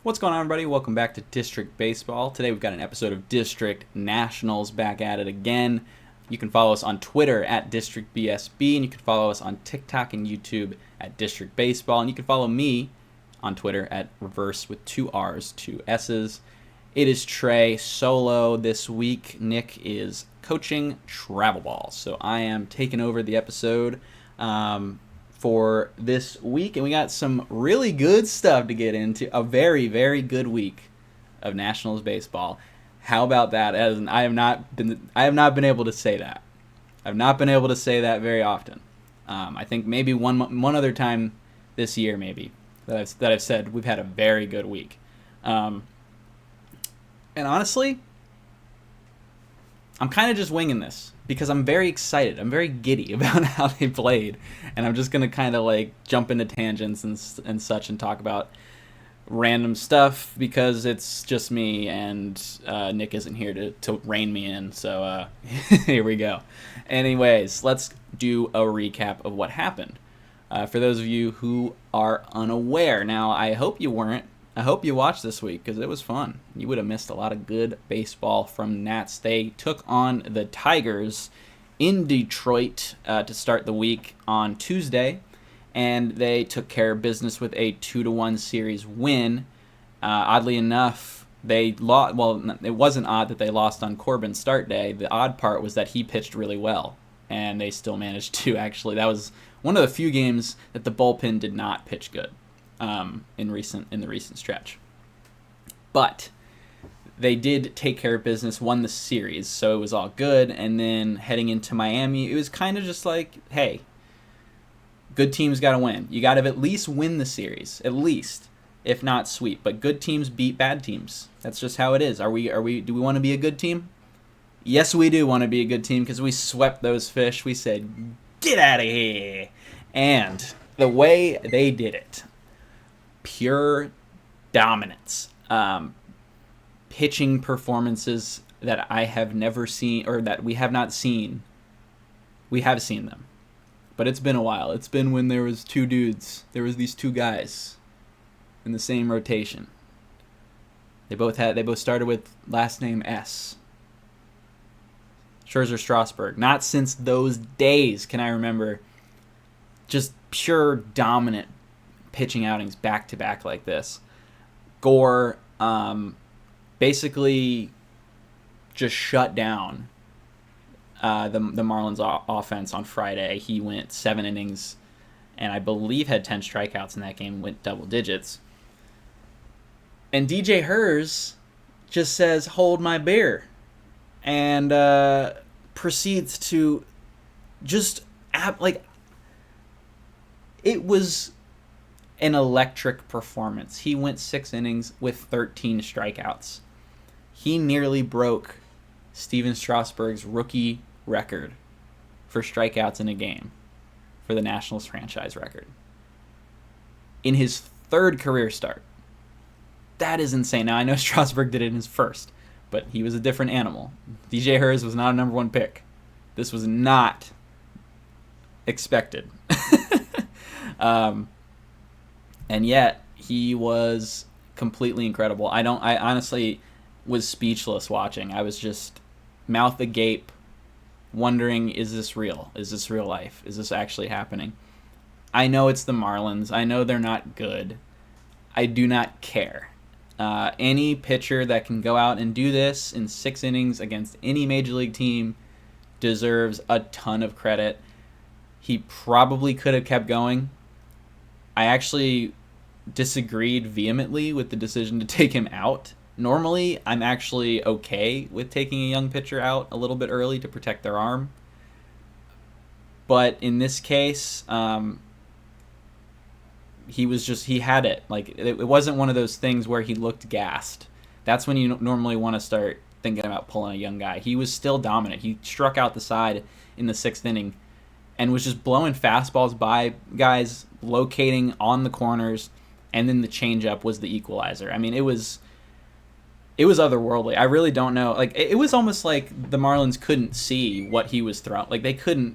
What's going on, everybody? Welcome back to District Baseball. Today we've got an episode of District Nationals back at it again. You can follow us on Twitter at DistrictBSB, and you can follow us on TikTok and YouTube at District Baseball, and you can follow me on Twitter at Reverse with 2 R's, 2 S's. It is Trey solo this week. Nick is coaching travel ball, so I am taking over the episode for this week, and we got some really good stuff to get into. A very, very good week of Nationals baseball. How about that? I have not been able to say that. I've not been able to say that very often. I think maybe one other time this year, maybe that I've said we've had a very good week. And honestly, I'm kind of just winging this because I'm very excited. I'm very giddy about how they played, and I'm just gonna kind of like jump into tangents and such and talk about random stuff because it's just me and Nick isn't here to rein me in. So here we go. Anyways, let's do a recap of what happened. For those of you who are unaware, now I hope you weren't. I hope you watched this week because it was fun. You would have missed a lot of good baseball from Nats. They took on the Tigers in Detroit to start the week on Tuesday, and they took care of business with a 2-1 series win. Oddly enough, they lost. Well, it wasn't odd that they lost on Corbin's start day. The odd part was that he pitched really well, and they still managed to actually. That was one of the few games that the bullpen did not pitch good. In the recent stretch, but they did take care of business, won the series, so it was all good. And then heading into Miami, it was kind of just like, hey, good teams got to win. You got to at least win the series, at least, if not sweep. But good teams beat bad teams. That's just how it is. Do we want to be a good team? Yes, we do want to be a good team because we swept those fish. We said, get out of here, and the way they did it. Pure dominance. Pitching performances that I have never seen, or that we have not seen. We have seen them, but it's been a while. It's been when there was two dudes. There was these two guys in the same rotation. They both started with last name S. Scherzer, Strasburg. Not since those days can I remember just pure dominant pitching outings back to back like this. Gore basically just shut down the Marlins offense on Friday. He went 7 innings and I believe had 10 strikeouts in that game, went double digits. And DJ Herz just says, hold my beer, and proceeds to just it was an electric performance. He went 6 innings with 13 strikeouts. He nearly broke Steven Strasburg's rookie record for strikeouts in a game for the Nationals franchise record in his 3rd career start. That is insane. Now, I know Strasburg did it in his 1st, but he was a different animal. DJ Herz was not a number 1 pick. This was not expected. And yet, he was completely incredible. I honestly was speechless watching. I was just mouth agape, wondering, is this real? Is this real life? Is this actually happening? I know it's the Marlins. I know they're not good. I do not care. Any pitcher that can go out and do this in 6 innings against any major league team deserves a ton of credit. He probably could have kept going. I actually disagreed vehemently with the decision to take him out. Normally, I'm actually okay with taking a young pitcher out a little bit early to protect their arm. But in this case, he had it. Like, it wasn't one of those things where he looked gassed. That's when you normally want to start thinking about pulling a young guy. He was still dominant. He struck out the side in the 6th inning and was just blowing fastballs by guys, locating on the corners, and then the changeup was the equalizer. I mean, it was otherworldly. I really don't know. Like, it was almost like the Marlins couldn't see what he was throwing. Like, they could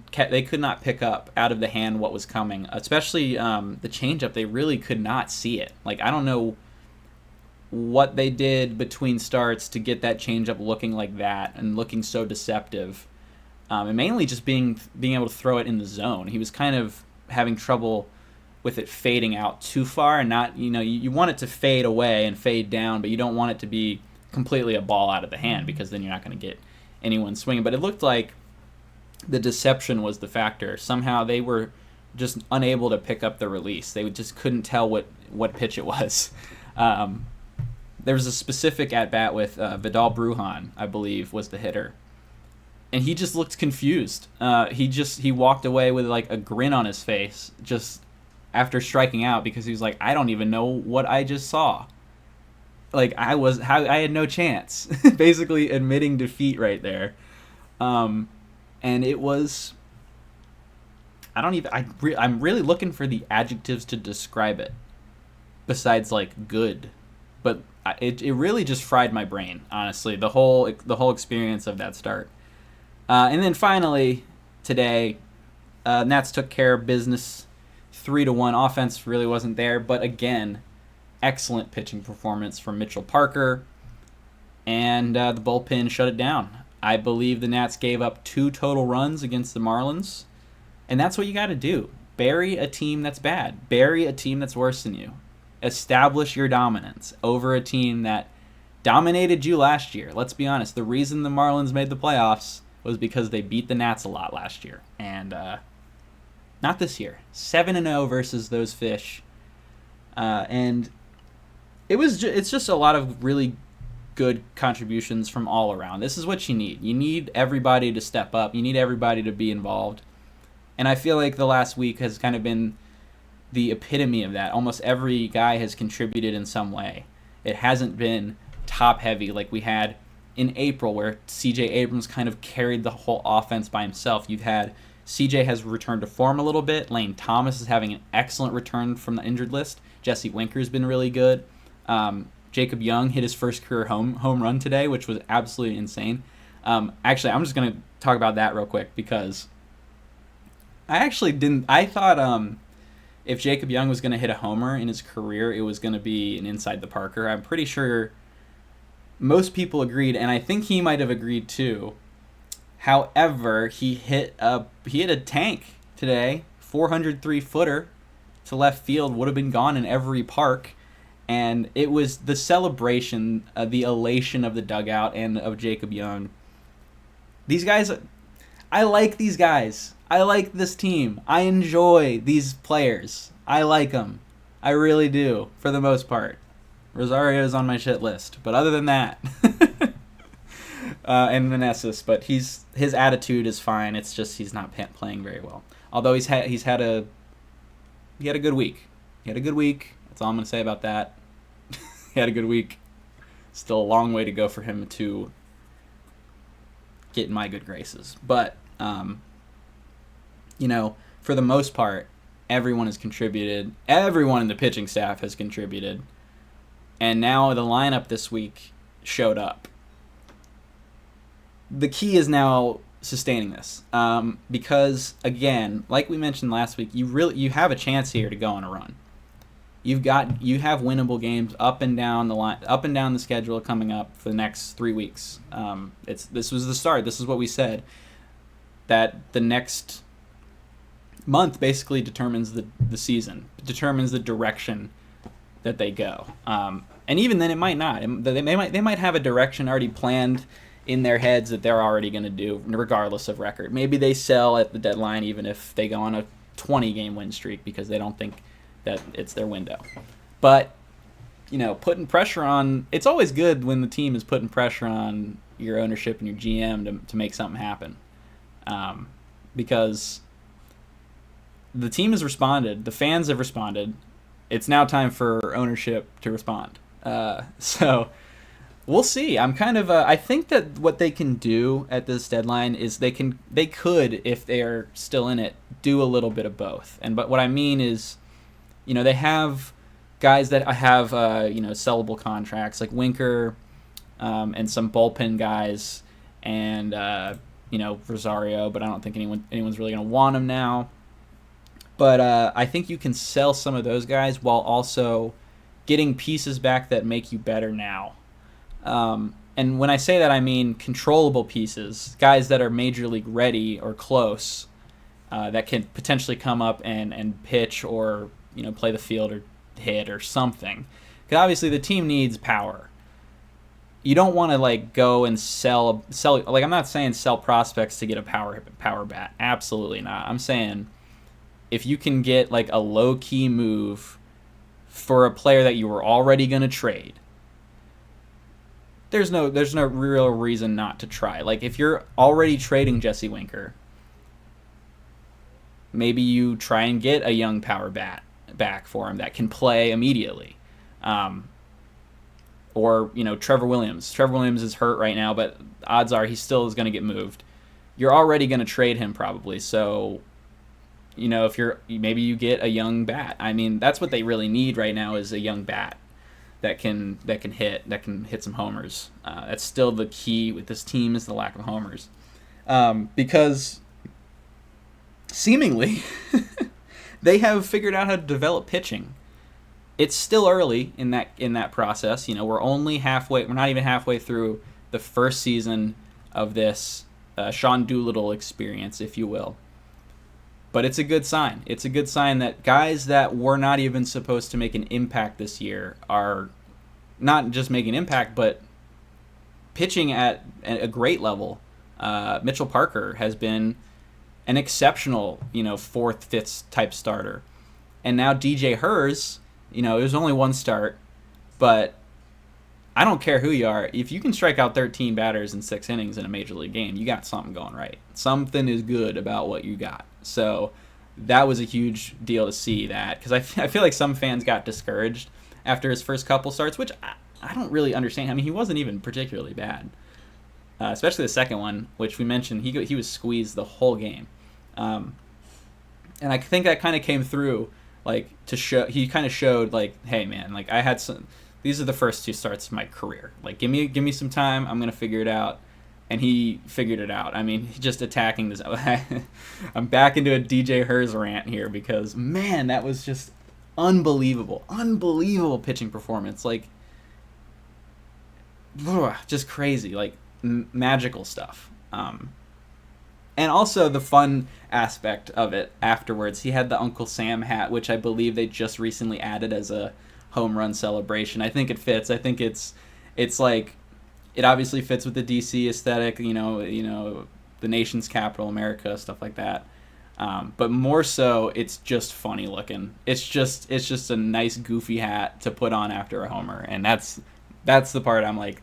not pick up out of the hand what was coming. Especially the changeup, they really could not see it. Like, I don't know what they did between starts to get that changeup looking like that and looking so deceptive, and mainly just being able to throw it in the zone. He was kind of having trouble with it fading out too far, and not, you want it to fade away and fade down, but you don't want it to be completely a ball out of the hand, because then you're not going to get anyone swinging. But it looked like the deception was the factor. Somehow they were just unable to pick up the release. They just couldn't tell what pitch it was. There was a specific at-bat with Vidal Brujan, I believe, was the hitter. And he just looked confused. He walked away with like a grin on his face just after striking out, because he was like, I don't even know what I just saw. Like, I had no chance. Basically admitting defeat right there. And it was, I'm really looking for the adjectives to describe it besides like good. But it really just fried my brain, honestly, the whole experience of that start. And then finally today, Nats took care of business, 3-1. Offense really wasn't there, but again, excellent pitching performance from Mitchell Parker, and the bullpen shut it down. I believe the Nats gave up 2 total runs against the Marlins, and that's what you got to do. Bury a team that's bad. Bury a team that's worse than you. Establish your dominance over a team that dominated you last year. Let's be honest. The reason the Marlins made the playoffs was because they beat the Nats a lot last year, and not this year. 7-0 versus those fish, and it's just a lot of really good contributions from all around. This is what you need. You need everybody to step up. You need everybody to be involved, and I feel like the last week has kind of been the epitome of that. Almost every guy has contributed in some way. It hasn't been top heavy like we had in April, where CJ Abrams kind of carried the whole offense by himself. You've had CJ has returned to form a little bit. Lane Thomas is having an excellent return from the injured list. Jesse Winker's been really good. Jacob Young hit his first career home run today, which was absolutely insane. Actually, I'm just going to talk about that real quick, because I thought if Jacob Young was going to hit a homer in his career, it was going to be an inside the Parker. I'm pretty sure most people agreed, and I think he might have agreed too. However, he hit a tank today, 403-footer to left field, would have been gone in every park, and it was the celebration, the elation of the dugout and of Jacob Young. These guys, I like these guys. I like this team. I enjoy these players. I like them. I really do, for the most part. Rosario's on my shit list, but other than that, and Meneses, but his attitude is fine. It's just he's not playing very well. Although he had a good week. He had a good week. That's all I'm gonna say about that. He had a good week. Still a long way to go for him to get in my good graces, but for the most part, everyone has contributed. Everyone in the pitching staff has contributed. And now the lineup this week showed up. The key is now sustaining this, because again, like we mentioned last week, you have a chance here to go on a run. You have winnable games up and down the schedule coming up for the next 3 weeks. This was the start. This is what we said, that the next month basically determines the season, determines the direction that they go. And even then, it might not. They might have a direction already planned in their heads that they're already going to do, regardless of record. Maybe they sell at the deadline, even if they go on a 20-game win streak, because they don't think that it's their window. But putting pressure on, it's always good when the team is putting pressure on your ownership and your GM to make something happen, because the team has responded, the fans have responded. It's now time for ownership to respond. So we'll see. I'm kind of I think that what they can do at this deadline is they could, if they are still in it, do a little bit of both. But what I mean is, they have guys that have sellable contracts like Winker, and some bullpen guys, and Rosario, but I don't think anyone's really going to want him now. But I think you can sell some of those guys while also getting pieces back that make you better now. And when I say that, I mean controllable pieces, guys that are major league ready or close, that can potentially come up and pitch or play the field or hit or something. Because obviously the team needs power. You don't want to like go and sell. Like I'm not saying sell prospects to get a power bat. Absolutely not. I'm saying if you can get like a low key move for a player that you were already going to trade, there's no real reason not to try. Like if you're already trading Jesse Winker, maybe you try and get a young power bat back for him that can play immediately. Or Trevor Williams. Trevor Williams is hurt right now, but odds are he still is going to get moved. You're already going to trade him probably, so if maybe you get a young bat. I mean, that's what they really need right now is a young bat that can hit some homers. That's still the key with this team is the lack of homers, because seemingly they have figured out how to develop pitching. It's still early in that process. We're only halfway. We're not even halfway through the first season of this Sean Doolittle experience, if you will. But it's a good sign. It's a good sign that guys that were not even supposed to make an impact this year are not just making impact, but pitching at a great level. Mitchell Parker has been an exceptional, fourth, fifth type starter. And now DJ Herz, there's only one start, but I don't care who you are. If you can strike out 13 batters in 6 innings in a major league game, you got something going right. Something is good about what you got. So that was a huge deal to see that, because I feel like some fans got discouraged after his first couple starts, which I don't really understand. I mean, he wasn't even particularly bad, especially the second one, which we mentioned. He was squeezed the whole game, and I think that kind of came through. Like to show, he kind of showed like, hey man, like I had some. These are the first 2 starts of my career. Like give me some time. I'm gonna figure it out, and he figured it out. I mean, just attacking this. I'm back into a DJ Herz rant here because man, that was just unbelievable pitching performance. Like, just crazy, like magical stuff. And also the fun aspect of it afterwards. He had the Uncle Sam hat, which I believe they just recently added as a home run celebration. I think it fits. I think it's like, it obviously fits with the DC aesthetic, the nation's capital, America, stuff like that. But more so, it's just funny looking. It's just a nice goofy hat to put on after a homer, and that's the part I'm like,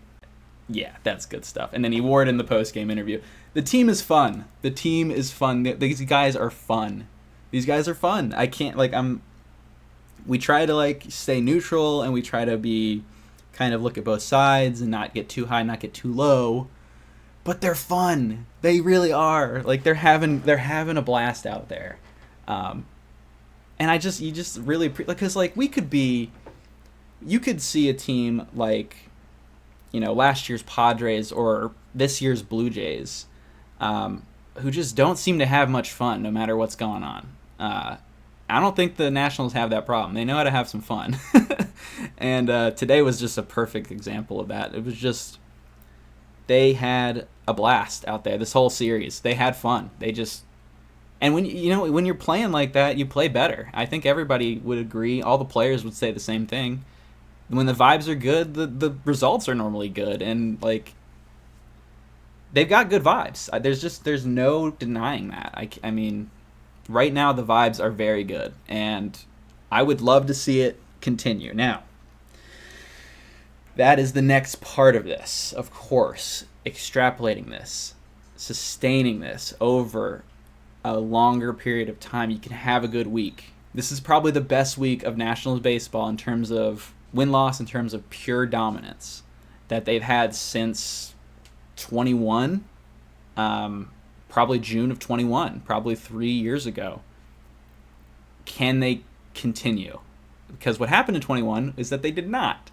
yeah, that's good stuff. And then he wore it in the post-game interview. The team is fun. These guys are fun. I can't, like, we try to, like, stay neutral, and we try to be, kind of look at both sides and not get too high, not get too low. But they're fun. They really are. Like, they're having a blast out there. And you just really, because, like, you could see a team like, last year's Padres or this year's Blue Jays, who just don't seem to have much fun no matter what's going on. I don't think the Nationals have that problem. They know how to have some fun. And today was just a perfect example of that. It was just, they had a blast out there this whole series. They had fun. And when when you're playing like that, you play better. I think everybody would agree. All the players would say the same thing. When the vibes are good, the results are normally good, and like, they've got good vibes. There's no denying that. I mean, right now the vibes are very good, and I would love to see it continue. Now, that is the next part of this, of course, extrapolating this, sustaining this over a longer period of time. You can have a good week. This is probably the best week of Nationals baseball in terms of win-loss, in terms of pure dominance that they've had since 21, probably June of 21, probably 3 years ago. Can they continue? Because what happened in 21 is that they did not,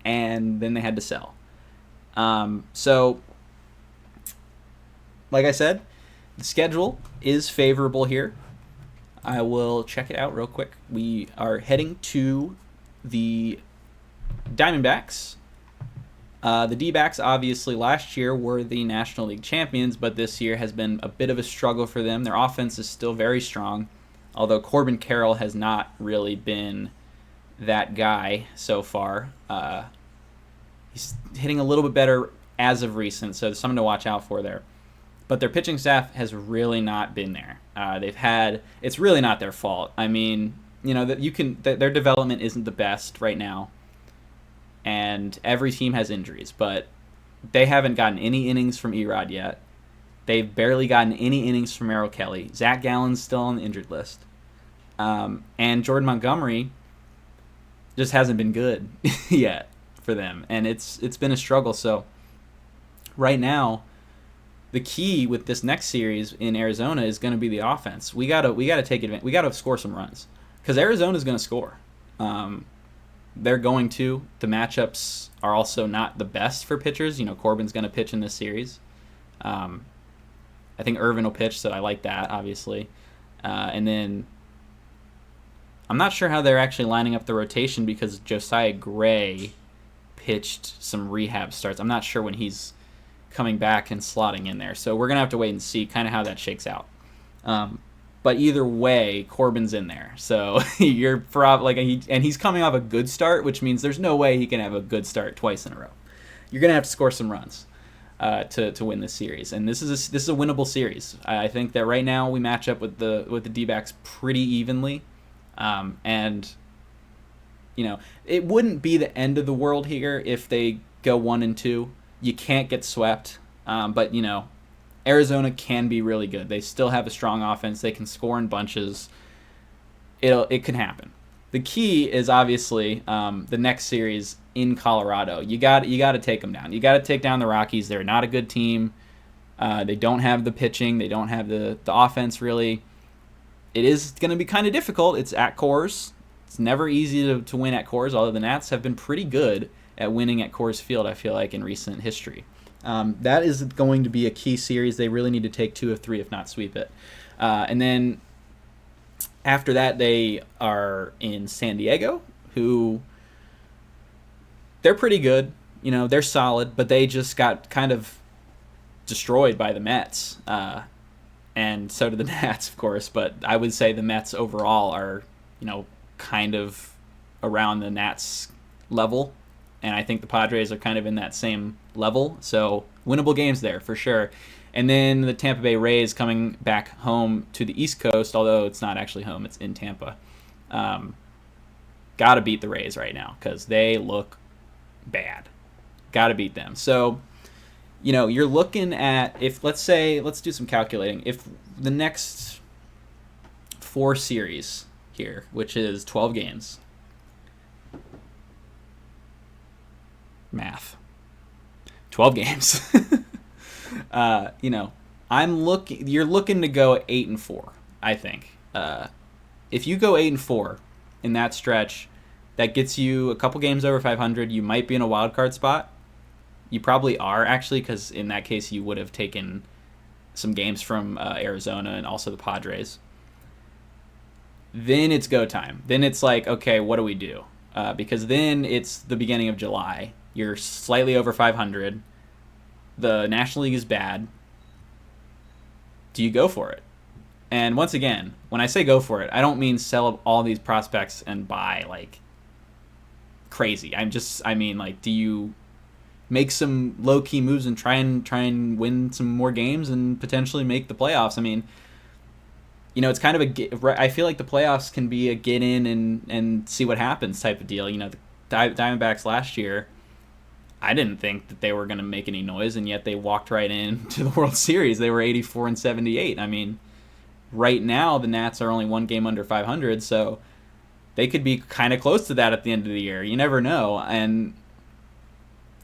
and then they had to sell. So, like I said, the schedule is favorable here. I will check it out real quick. We are heading to the Diamondbacks. The D-backs obviously last year were the National League champions, but this year has been a bit of a struggle for them. Their offense is still very strong, although Corbin Carroll has not really been that guy so far. He's hitting a little bit better as of recent, so there's something to watch out for there. But their pitching staff has really not been there. It's really not their fault. I mean, their development isn't the best right now, and every team has injuries, but they haven't gotten any innings from Erod yet. They've barely gotten any innings from Merrill Kelly. Zach Gallen's still on the injured list. And Jordan Montgomery just hasn't been good yet for them, and it's been a struggle. So right now, the key with this next series in Arizona is going to be the offense. We gotta take advantage. We gotta score some runs because Arizona's going to score. They're going to. The matchups are also not the best for pitchers. Corbin's going to pitch in this series. I think Irvin will pitch, so I like that, obviously. And then I'm not sure how they're actually lining up the rotation because Josiah Gray pitched some rehab starts. I'm not sure when he's coming back and slotting in there. So we're going to have to wait and see kind of how that shakes out. But either way, Corbin's in there. So you're probably and he's coming off a good start, which means there's no way he can have a good start twice in a row. You're going to have to score some runs to win this series. And this is a winnable series. I think that right now we match up with the D-backs pretty evenly. And it wouldn't be the end of the world here if they go 1-2. You can't get swept. But Arizona can be really good. They still have a strong offense. They can score in bunches. It can happen. The key is obviously the next series in Colorado. You got to take them down. You got to take down the Rockies. They're not a good team. They don't have the pitching. They don't have the offense really. It is going to be kind of difficult. It's at Coors. It's never easy to win at Coors, although the Nats have been pretty good at winning at Coors Field, I feel like, in recent history. That is going to be a key series. They really need to take 2 of 3, if not sweep it. And then after that, they are in San Diego, who they're pretty good. They're solid, but they just got kind of destroyed by the Mets. And so did the Nats, of course. But I would say the Mets overall are, kind of around the Nats level. And I think the Padres are kind of in that same level. So winnable games there for sure. And then the Tampa Bay Rays coming back home to the East Coast, although it's not actually home. It's in Tampa. Got to beat the Rays right now because they look bad. Got to beat them. So, you're looking at, let's do some calculating. If the next 4 series here, which is 12 games, math, 12 games. You're looking to go 8-4, I think. If you go 8-4 in that stretch, that gets you a couple games over 500. You might be in a wild card spot. You probably are, actually, because in that case you would have taken some games from Arizona and also the Padres. Then it's go time. Then it's like, okay, what do we do? Because then it's the beginning of July. You're slightly over 500. The National League is bad. Do you go for it? And once again, when I say go for it, I don't mean sell up all these prospects and buy like crazy. I mean do you make some low-key moves and try and win some more games and potentially make the playoffs? I mean, it's kind of I feel like the playoffs can be a get in and see what happens type of deal. The Diamondbacks last year, I didn't think that they were going to make any noise, and yet they walked right into the World Series. They were 84-78. I mean, right now the Nats are only 1 game under 500, so they could be kind of close to that at the end of the year. You never know, and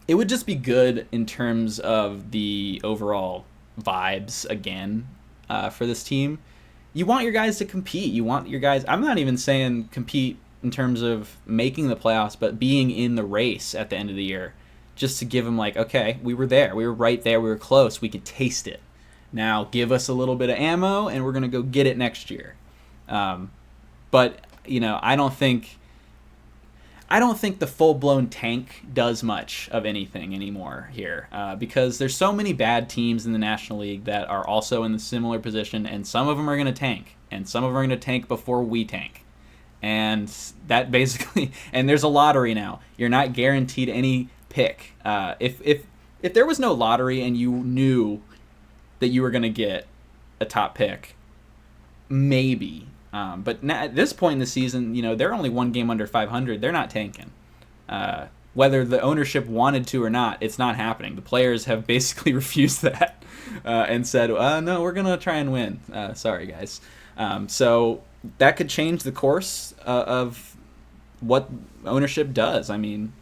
it would just be good in terms of the overall vibes again for this team. You want your guys to compete. You want your guys, I'm not even saying compete in terms of making the playoffs, but being in the race at the end of the year. Just to give them okay, we were there. We were right there. We were close. We could taste it. Now give us a little bit of ammo, and we're going to go get it next year. But, I don't think... I don't think the full-blown tank does much of anything anymore here, because there's so many bad teams in the National League that are also in the similar position, and some of them are going to tank, and some of them are going to tank before we tank. And that basically, and there's a lottery now. You're not guaranteed any pick. If there was no lottery and you knew that you were going to get a top pick, maybe. But at this point in the season, they're only one game under 500. They're not tanking. Whether the ownership wanted to or not, it's not happening. The players have basically refused that and said, no, we're going to try and win. Sorry, guys. So that could change the course of what ownership does. I mean,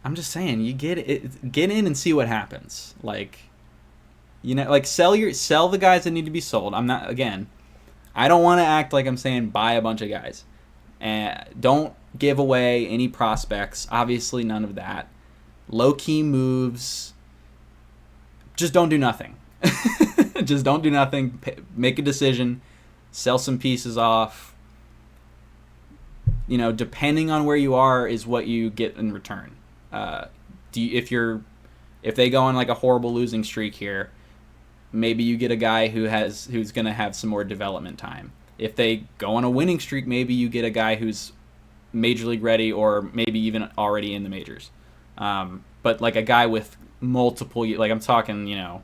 I'm just saying, you get in and see what happens. Like sell the guys that need to be sold. I don't want to act like I'm saying buy a bunch of guys. And don't give away any prospects. Obviously, none of that. Low-key moves. Just don't do nothing. Just don't do nothing. Make a decision. Sell some pieces off. Depending on where you are is what you get in return. If they go on like a horrible losing streak here, maybe you get a guy who's going to have some more development time. If they go on a winning streak, maybe you get a guy who's major league ready or maybe even already in the majors. But like a guy with multiple, like I'm talking,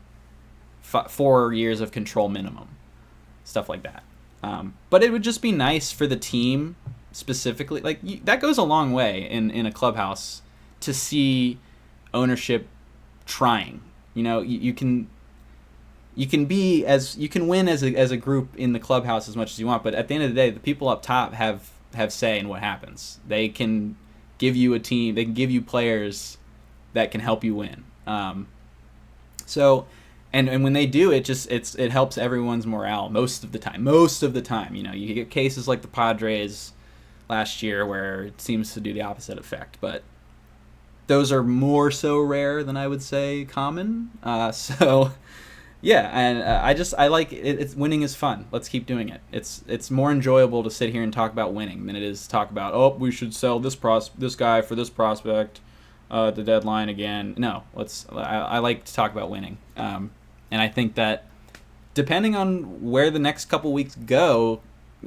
4 years of control minimum, stuff like that. But it would just be nice for the team specifically. Like that goes a long way in a clubhouse to see ownership trying. You can win as a group in the clubhouse as much as you want, but at the end of the day, the people up top have say in what happens. They can give you a team. They can give you players that can help you win. And when they do, it helps everyone's morale most of the time. You get cases like the Padres last year where it seems to do the opposite effect, but those are more so rare than I would say common. Yeah, and I like it. It's winning is fun. Let's keep doing it. It's more enjoyable to sit here and talk about winning than it is to talk about we should sell this guy for this prospect at the deadline again. No, I like to talk about winning. And I think that depending on where the next couple weeks go,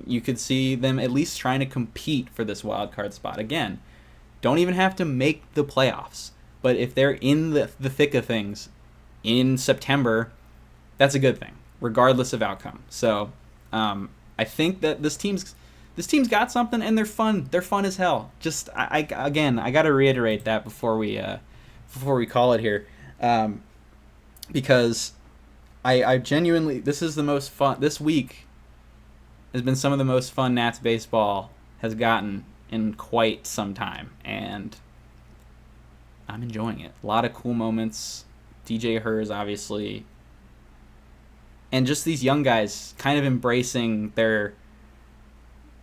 you could see them at least trying to compete for this wild card spot again. Don't even have to make the playoffs, but if they're in the thick of things in September, that's a good thing, regardless of outcome. So I think that this team's got something, and they're fun. They're fun as hell. Just I got to reiterate that before we call it here, because I genuinely, this is the most fun. This week has been some of the most fun Nats baseball has gotten in quite some time, and I'm enjoying it. A lot of cool moments. DJ Herz, obviously. And just these young guys kind of embracing the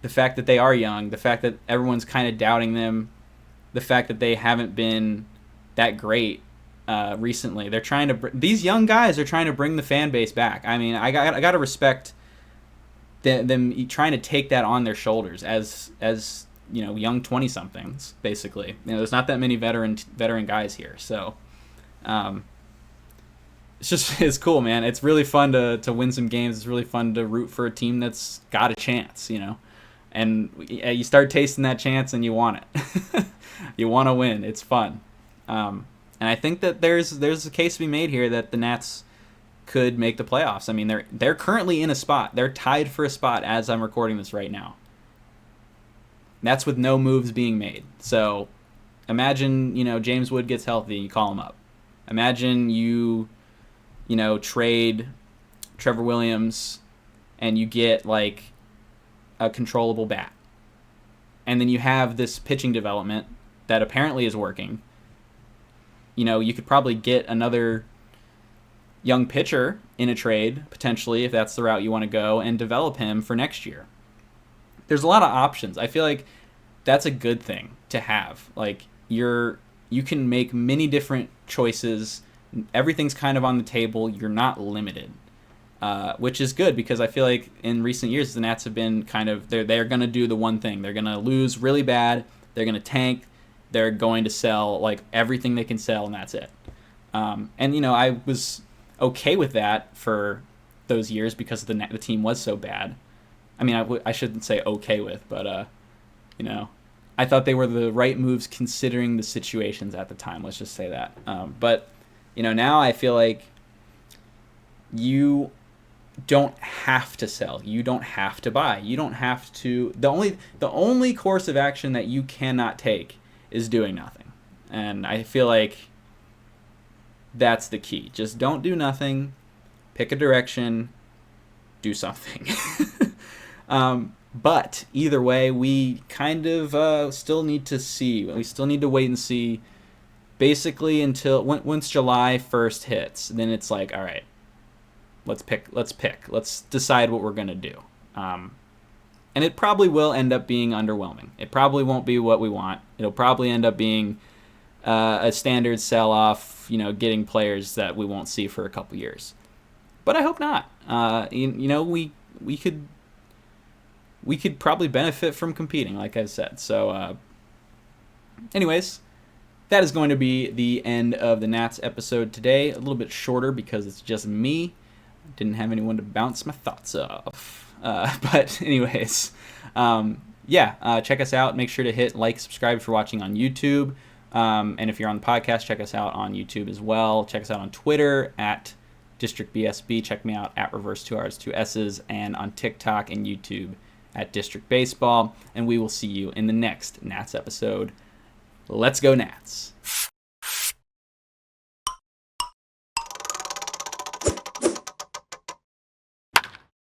fact that they are young, the fact that everyone's kind of doubting them, the fact that they haven't been that great recently. These young guys are trying to bring the fan base back. I mean, I got to respect them trying to take that on their shoulders as young 20-somethings, basically. There's not that many veteran guys here, so it's cool, man. It's really fun to win some games. It's really fun to root for a team that's got a chance, and you start tasting that chance and you want it. You want to win. It's fun. And I think that there's a case to be made here that the Nats could make the playoffs. I mean, they're currently in a spot. They're tied for a spot as I'm recording this right now. That's with no moves being made. So imagine, James Wood gets healthy, you call him up. Imagine you trade Trevor Williams and you get like a controllable bat. And then you have this pitching development that apparently is working. You could probably get another young pitcher in a trade, potentially, if that's the route you want to go, and develop him for next year. There's a lot of options. I feel like that's a good thing to have. Like you can make many different choices. Everything's kind of on the table. You're not limited. which is good because I feel like in recent years the Nats have been kind of they're going to do the one thing. They're going to lose really bad. They're going to tank. They're going to sell like everything they can sell, and that's it. And I was okay with that for those years because the team was so bad. I mean, I shouldn't say okay with, but I thought they were the right moves considering the situations at the time. Let's just say that. But now I feel like you don't have to sell. You don't have to buy. You don't have to. The only course of action that you cannot take is doing nothing. And I feel like that's the key. Just don't do nothing. Pick a direction. Do something. But either way, we kind of still need to see. We still need to wait and see. Basically, until once July 1st hits, then it's like, all right, let's pick. Let's decide what we're gonna do. And it probably will end up being underwhelming. It probably won't be what we want. It'll probably end up being a standard sell-off. Getting players that we won't see for a couple years. But I hope not. We could probably benefit from competing, like I said. So, anyways, that is going to be the end of the Nats episode today. A little bit shorter because it's just me. Didn't have anyone to bounce my thoughts off. But anyways, check us out. Make sure to hit like, subscribe if you're watching on YouTube. And if you're on the podcast, check us out on YouTube as well. Check us out on Twitter at DistrictBSB. Check me out at Reverse2Rs, 2 S's, and on TikTok and YouTube at District Baseball. And we will see you in the next Nats episode. Let's go Nats.